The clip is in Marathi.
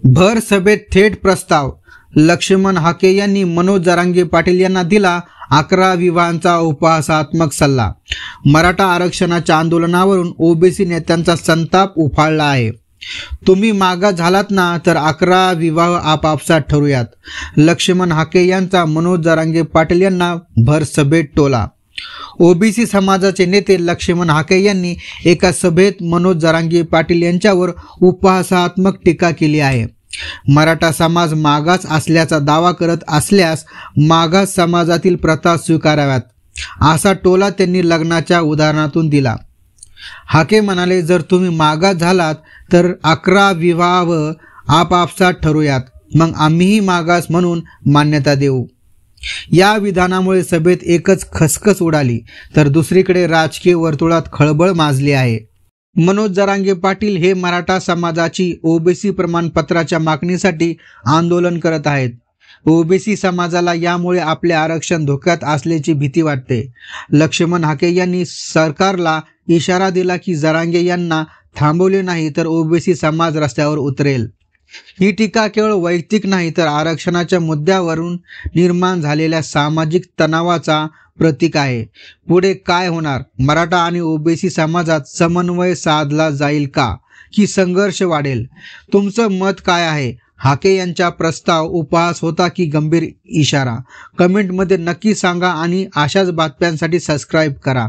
भर सभेत थेट प्रस्ताव. लक्ष्मण हाके यांनी मनोज जरांगे पाटील यांना दिला 11 विभागांचा उपहासात्मक सल्ला. मराठा आरक्षणाच्या आंदोलनावरून ओबीसी नेत्यांचा संताप उफाळला आहे. तुम्ही मागास झालात ना तर 11 विभाग आपापसात ठरूयात. लक्ष्मण हाके यांचा मनोज जरांगे पाटील यांना भर सभेत टोला. ओबीसी समाजाचे नेते लक्ष्मण हाके यांनी एका सभेत मनोज जरांगे पाटील यांच्यावर उपहासात्मक टीका केली आहे. मराठा समाज मागास असल्याचा दावा करत असल्यास मागास समाजातील प्रथा स्वीकाराव्यात असा टोला त्यांनी लग्नाच्या उदाहरणातून दिला. हाके म्हणाले, जर तुम्ही मागास झालात तर 11 विभाग आपापसात ठरूयात, मग आम्हीही मागास म्हणून मान्यता देऊ. या विधानामुळे सभेत एकच खसखस उडाली तर दुसरीकडे राजकीय वर्तुळात खळबळ माजली आहे. मनोज जरांगे पाटील हे मराठा समाजाची ओबीसी प्रमाणपत्राच्या मागणीसाठी आंदोलन करत आहेत. ओबीसी समाजाला यामुळे आपले आरक्षण धोक्यात असल्याची भीती वाटते. लक्ष्मण हाके यांनी सरकारला इशारा दिला की जरांगे यांना थांबवले नाही तर ओबीसी समाज रस्त्यावर उतरेल. ही टीका केवळ वैयक्तिक नाही तर आरक्षणाच्या मुद्द्यावरून निर्माण झालेल्या सामाजिक तणावाचा प्रतीक आहे. पुढे काय होणार? मराठा आणि ओबीसी समाजात समन्वय साधला जाईल का की संघर्ष वाढेल? तुमचं मत काय आहे? हाके यांचा प्रस्ताव उपहास होता की गंभीर इशारा? कमेंटमध्ये नक्की सांगा आणि अशाच बातम्यांसाठी सबस्क्राईब करा.